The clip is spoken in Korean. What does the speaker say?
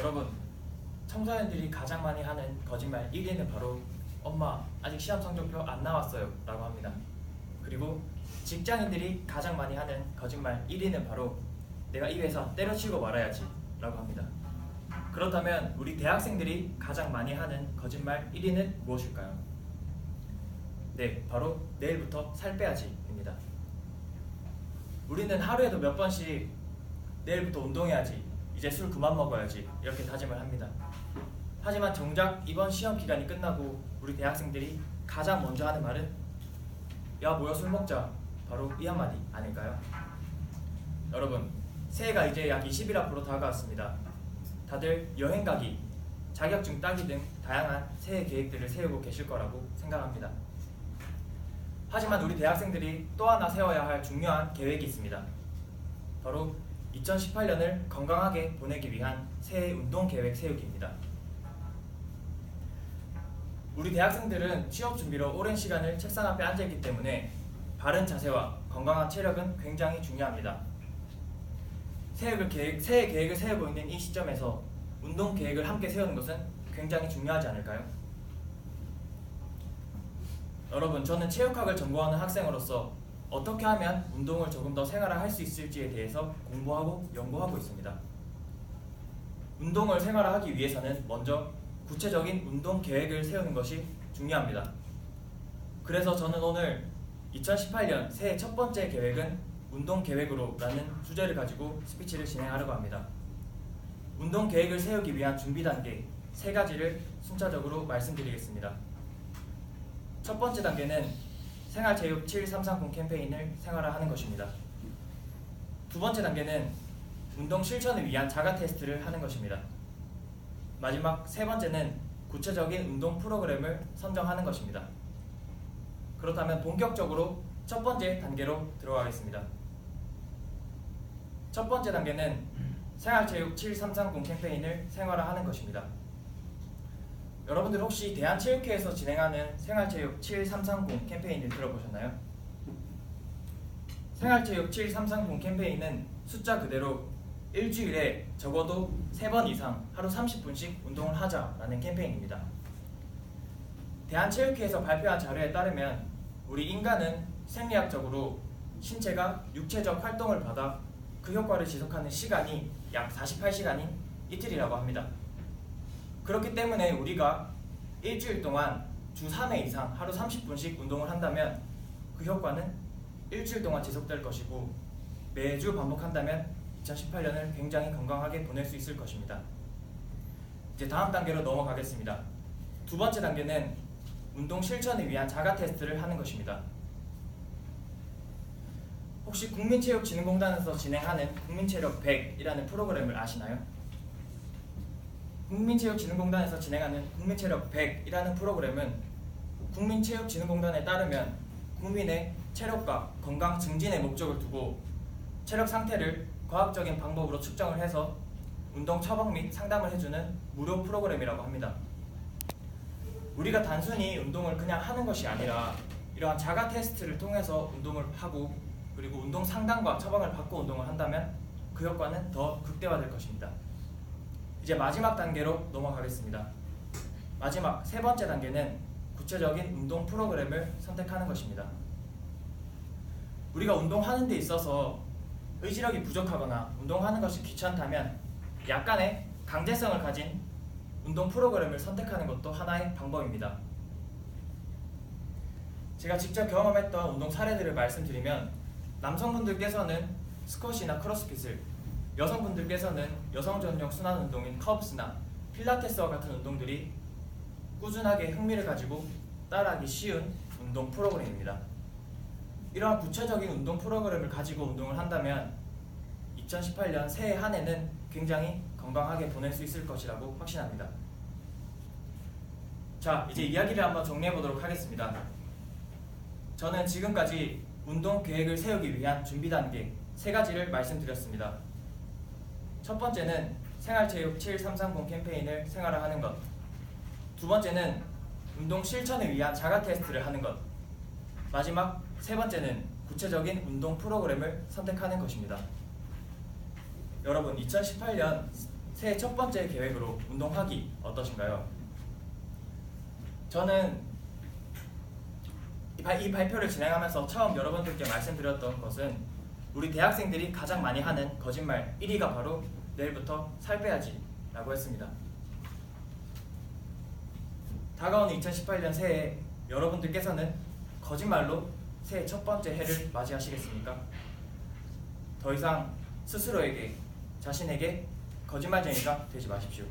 여러분, 청소년들이 가장 많이 하는 거짓말 1위는 바로 엄마, 아직 시험 성적표 안 나왔어요 라고 합니다. 그리고 직장인들이 가장 많이 하는 거짓말 1위는 바로 내가 이 회사 때려치고 말아야지 라고 합니다. 그렇다면 우리 대학생들이 가장 많이 하는 거짓말 1위는 무엇일까요? 네, 바로 내일부터 살 빼야지 입니다. 우리는 하루에도 몇 번씩 내일부터 운동해야지, 이제 술 그만 먹어야지 이렇게 다짐을 합니다. 하지만 정작 이번 시험 기간이 끝나고 우리 대학생들이 가장 먼저 하는 말은 야 모여 술 먹자, 바로 이 한마디 아닐까요? 여러분, 새해가 이제 약 20일 앞으로 다가왔습니다. 다들 여행 가기, 자격증 따기 등 다양한 새해 계획들을 세우고 계실 거라고 생각합니다. 하지만 우리 대학생들이 또 하나 세워야 할 중요한 계획이 있습니다. 바로 2018년을 건강하게 보내기 위한 새해 운동 계획 세우기입니다. 우리 대학생들은 취업 준비로 오랜 시간을 책상 앞에 앉아있기 때문에 바른 자세와 건강한 체력은 굉장히 중요합니다. 새해 계획을 세우고 있는 이 시점에서 운동 계획을 함께 세우는 것은 굉장히 중요하지 않을까요? 여러분, 저는 체육학을 전공하는 학생으로서 어떻게 하면 운동을 조금 더 생활화할 수 있을지에 대해서 공부하고 연구하고 있습니다. 운동을 생활화하기 위해서는 먼저 구체적인 운동 계획을 세우는 것이 중요합니다. 그래서 저는 오늘 2018년 새해 첫 번째 계획은 운동 계획으로 라는 주제를 가지고 스피치를 진행하려고 합니다. 운동 계획을 세우기 위한 준비 단계 3가지를 순차적으로 말씀드리겠습니다. 첫 번째 단계는 생활체육 7330 캠페인을 생활화하는 것입니다. 두 번째 단계는 운동 실천을 위한 자가 테스트를 하는 것입니다. 마지막 세 번째는 구체적인 운동 프로그램을 선정하는 것입니다. 그렇다면 본격적으로 첫 번째 단계로 들어가겠습니다. 첫 번째 단계는 생활체육 7330 캠페인을 생활화하는 것입니다. 여러분들 혹시 대한체육회에서 진행하는 생활체육 7330 캠페인을 들어보셨나요? 생활체육 7330 캠페인은 숫자 그대로 일주일에 적어도 3번 이상 하루 30분씩 운동을 하자라는 캠페인입니다. 대한체육회에서 발표한 자료에 따르면 우리 인간은 생리학적으로 신체가 육체적 활동을 받아 그 효과를 지속하는 시간이 약 48시간인 이틀이라고 합니다. 그렇기 때문에 우리가 일주일 동안 주 3회 이상 하루 30분씩 운동을 한다면 그 효과는 일주일 동안 지속될 것이고 매주 반복한다면 2018년을 굉장히 건강하게 보낼 수 있을 것입니다. 이제 다음 단계로 넘어가겠습니다. 두 번째 단계는 운동 실천을 위한 자가 테스트를 하는 것입니다. 혹시 국민체육진흥공단에서 진행하는 국민체력 100이라는 프로그램을 아시나요? 국민체육진흥공단에서 진행하는 국민체력 100이라는 프로그램은 국민체육진흥공단에 따르면 국민의 체력과 건강 증진의 목적을 두고 체력 상태를 과학적인 방법으로 측정을 해서 운동 처방 및 상담을 해주는 무료 프로그램이라고 합니다. 우리가 단순히 운동을 그냥 하는 것이 아니라 이러한 자가 테스트를 통해서 운동을 하고 그리고 운동 상담과 처방을 받고 운동을 한다면 그 효과는 더 극대화될 것입니다. 이제 마지막 단계로 넘어가겠습니다. 마지막 세 번째 단계는 구체적인 운동 프로그램을 선택하는 것입니다. 우리가 운동하는 데 있어서 의지력이 부족하거나 운동하는 것이 귀찮다면 약간의 강제성을 가진 운동 프로그램을 선택하는 것도 하나의 방법입니다. 제가 직접 경험했던 운동 사례들을 말씀드리면 남성분들께서는 스쿼시나 크로스핏을, 여성분들께서는 여성 전용 순환 운동인 커브스나 필라테스와 같은 운동들이 꾸준하게 흥미를 가지고 따라하기 쉬운 운동 프로그램입니다. 이러한 구체적인 운동 프로그램을 가지고 운동을 한다면 2018년 새해 한 해는 굉장히 건강하게 보낼 수 있을 것이라고 확신합니다. 자, 이제 이야기를 한번 정리해 보도록 하겠습니다. 저는 지금까지 운동 계획을 세우기 위한 준비 단계 3가지를 말씀드렸습니다. 첫 번째는 생활체육 7330 캠페인을 생활화하는 것. 두 번째는 운동 실천을 위한 자가 테스트를 하는 것. 마지막 세 번째는 구체적인 운동 프로그램을 선택하는 것입니다. 여러분, 2018년 새해 첫 번째 계획으로 운동하기 어떠신가요? 저는 이 발표를 진행하면서 처음 여러분들께 말씀드렸던 것은 우리 대학생들이 가장 많이 하는 거짓말 1위가 바로 내일부터 살 빼야지 라고 했습니다. 다가오는 2018년 새해에 여러분들께서는 거짓말로 새해 첫 번째 해를 맞이하시겠습니까? 더 이상 스스로에게, 자신에게 거짓말쟁이가 되지 마십시오.